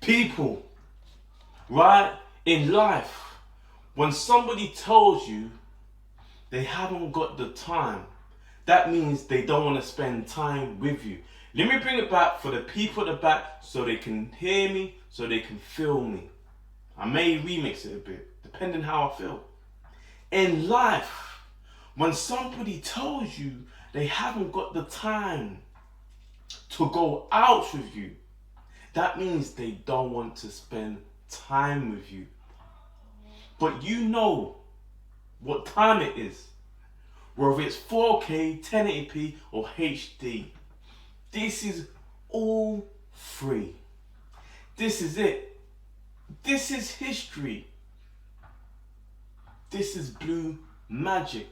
People, right? In life, when somebody tells you they haven't got the time, that means they don't want to spend time with you. Let me bring it back for the people at the back so they can hear me, so they can feel me. I may remix it a bit, depending how I feel. In life, when somebody tells you they haven't got the time to go out with you, that means they don't want to spend time with you. But you know what time it is. Whether it's 4K, 1080p or HD. This is all free. This is it. This is history. This is blue magic.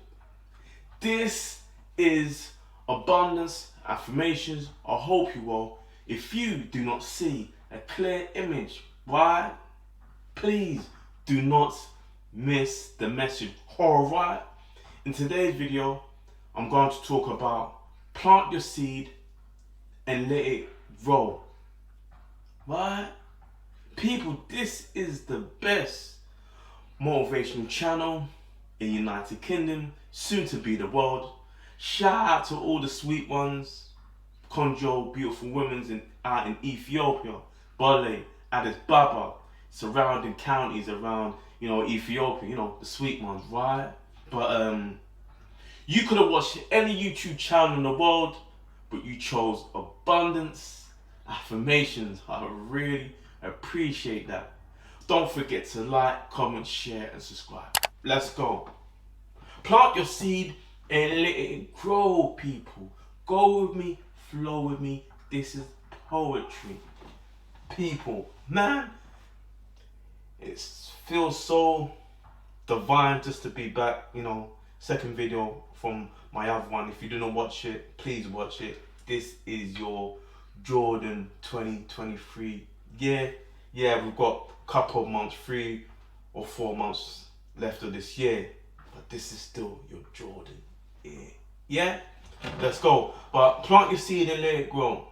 This is abundance, affirmations. I hope you will. If you do not see a clear image, why? Please do not miss the message. Alright? In today's video, I'm going to talk about plant your seed and let it grow. Right? People, this is the best motivational channel in the United Kingdom, soon to be the world. Shout out to all the sweet ones, Conjo, beautiful women out in Ethiopia, Bale, Addis Ababa, surrounding counties around, Ethiopia, the sweet ones, right? But you could have watched any YouTube channel in the world, but you chose abundance, affirmations. I really appreciate that. Don't forget to like, comment, share, and subscribe. Let's go. Plant your seed and let it grow, people. Go with me, flow with me. This is poetry. People, man, it feels so divine just to be back, second video from my other one. If you didn't watch it, please watch it. This is your Jordan 2023. Yeah, we've got a couple of months, 3 or 4 months left of this year, but this is still your Jordan. Yeah, let's go. But plant your seed and let it grow.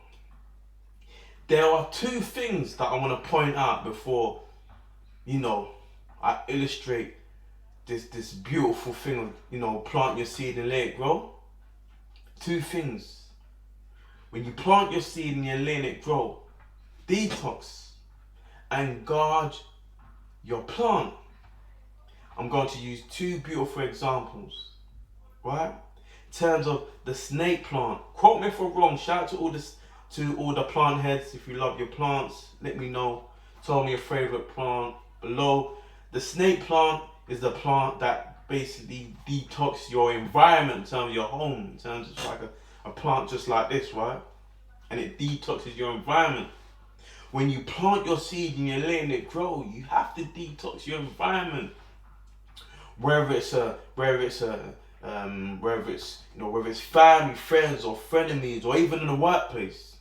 There are 2 things that I want to point out before, I illustrate this beautiful thing of, plant your seed and let it grow. 2 things. When you plant your seed and you're letting it grow, detox and guard your plant. I'm going to use 2 beautiful examples, right? In terms of the snake plant. Quote me if I'm wrong. Shout out to all the plant heads. If you love your plants, let me know. Tell me your favorite plant below. The snake plant is the plant that basically detox your environment in terms of your home, in terms of like a plant just like this, right? And it detoxes your environment. When you plant your seed and you're letting it grow, you have to detox your environment. Whether it's family, friends, or frenemies, or even in the workplace.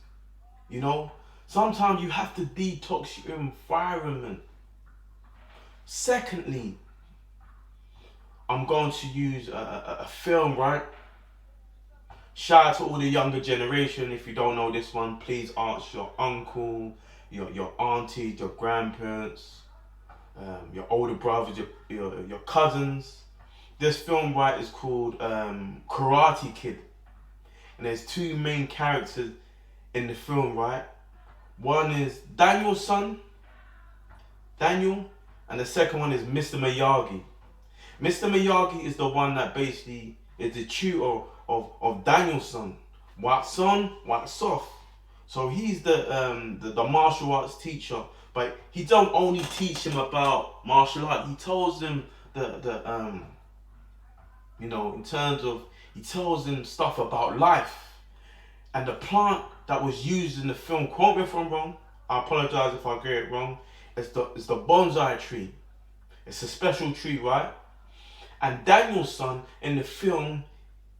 Sometimes you have to detox your environment. Secondly, I'm going to use a film, right? Shout out to all the younger generation. If you don't know this one, please ask your uncle, your aunties, your grandparents, your older brothers, your cousins. This film, right, is called Karate Kid. And there's 2 main characters in the film, right? One is Daniel's son, Daniel, and the second one is Mr. Miyagi. Mr. Miyagi is the one that basically is the tutor of Daniel's son. Wax on, wax off. So he's the martial arts teacher, but he don't only teach him about martial art. He tells him in terms of, he tells him stuff about life. And the plant that was used in the film, quote me if I'm wrong, I apologize if I get it wrong, it's the bonsai tree. It's a special tree, right? And Daniel's son in the film,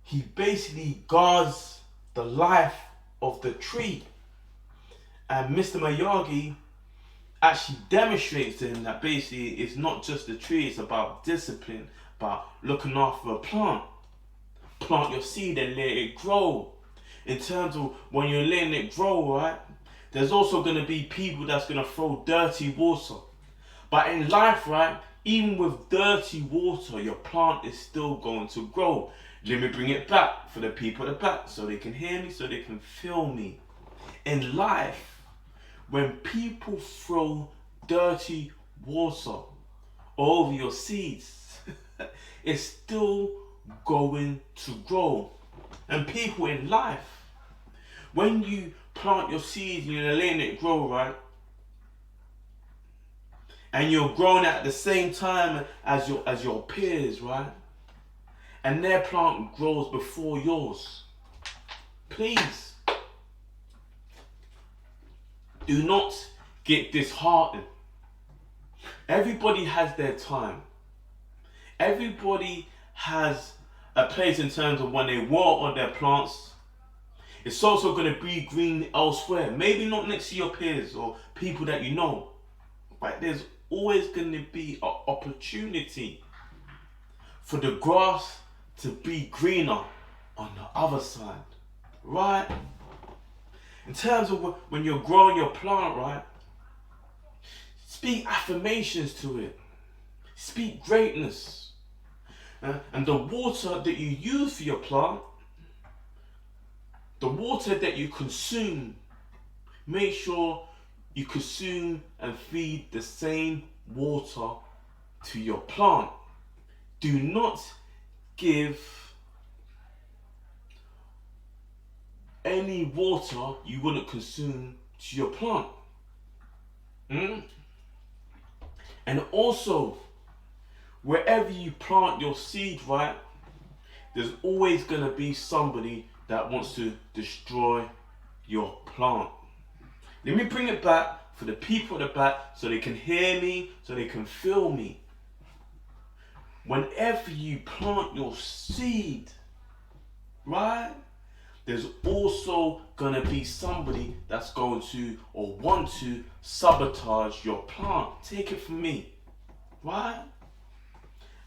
he basically guards the life of the tree. And Mr. Miyagi actually demonstrates to him that basically it's not just the tree, it's about discipline, about looking after a plant. Plant your seed and let it grow. In terms of when you're letting it grow, right? There's also going to be people that's going to throw dirty water. But in life, right, even with dirty water, your plant is still going to grow. Let me bring it back for the people at the back so they can hear me, so they can feel me. In life, when people throw dirty water over your seeds, it's still going to grow. And people in life, when you plant your seeds and you're letting it grow, right, and you're growing at the same time as your peers, right, and their plant grows before yours, please do not get disheartened. Everybody has their time. Everybody has a place in terms of when they water their plants. It's also going to be green elsewhere. Maybe not next to your peers or people that you know. But there's always going to be an opportunity for the grass to be greener on the other side. Right? In terms of when you're growing your plant, right? Speak affirmations to it. Speak greatness. And the water that you use for your plant, the water that you consume, make sure you consume and feed the same water to your plant. Do not give any water you wouldn't consume to your plant. And also, wherever you plant your seed, right, there's always going to be somebody that wants to destroy your plant. Let me bring it back for the people at the back so they can hear me, so they can feel me. Whenever you plant your seed, right, there's also going to be somebody that's going to or want to sabotage your plant. Take it from me, right?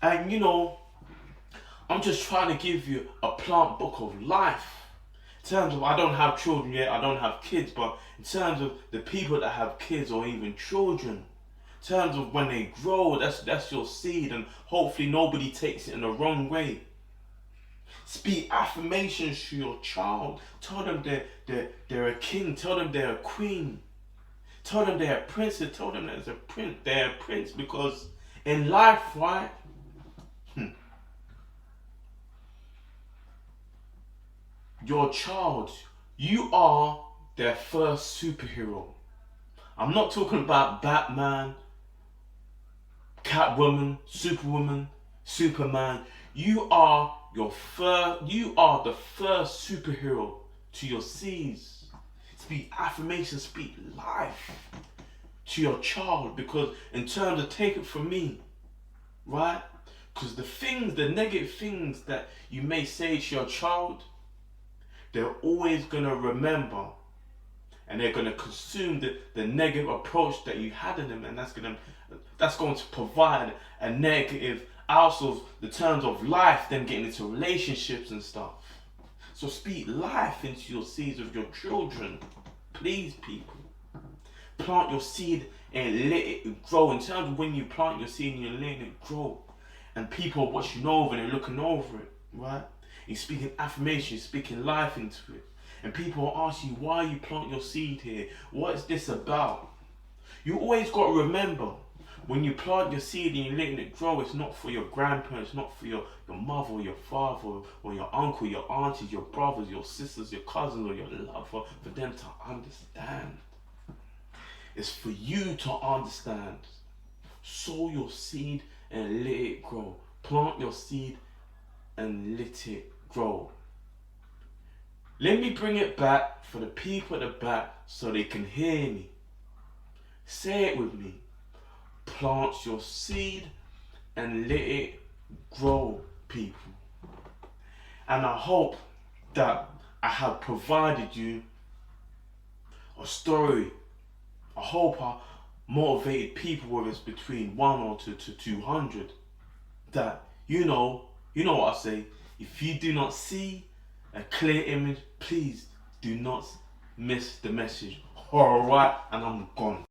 And you know, I'm just trying to give you a plant book of life. In terms of, I don't have children yet, I don't have kids, but in terms of the people that have kids or even children, in terms of when they grow, that's your seed, and hopefully nobody takes it in the wrong way. Speak affirmations to your child. Tell them they're a king. Tell them they're a queen. Tell them they're a princess. Tell them they're a prince. Because in life, right, your child, you are their first superhero. I'm not talking about Batman, Catwoman, Superwoman, Superman. You are the first superhero to your seeds. Speak affirmation, speak life to your child, because in terms of, take it from me, right? Because the negative things that you may say to your child, they're always going to remember, and they're going to consume the negative approach that you had in them, and that's going to provide a negative out of the terms of life, then getting into relationships and stuff. So speak life into your seeds of your children. Please, people. Plant your seed and let it grow. In terms of when you plant your seed and you're letting it grow, and people are watching over and they're looking over it, right? You're speaking affirmation, you're speaking life into it. And people will ask you, why you plant your seed here? What is this about? You always got to remember, when you plant your seed and you're letting it grow, it's not for your grandparents, not for your mother or your father or your uncle, your aunties, your brothers, your sisters, your cousins, or your lover, for them to understand. It's for you to understand. Sow your seed and let it grow. Plant your seed and let it grow. Let me bring it back for the people at the back so they can hear me. Say it with me. Plant your seed and let it grow, people. And I hope that I have provided you a story. I hope I motivated people, whether it's between 1 or to 200, that you know what I say. If you do not see a clear image, please do not miss the message. alright, and I'm gone.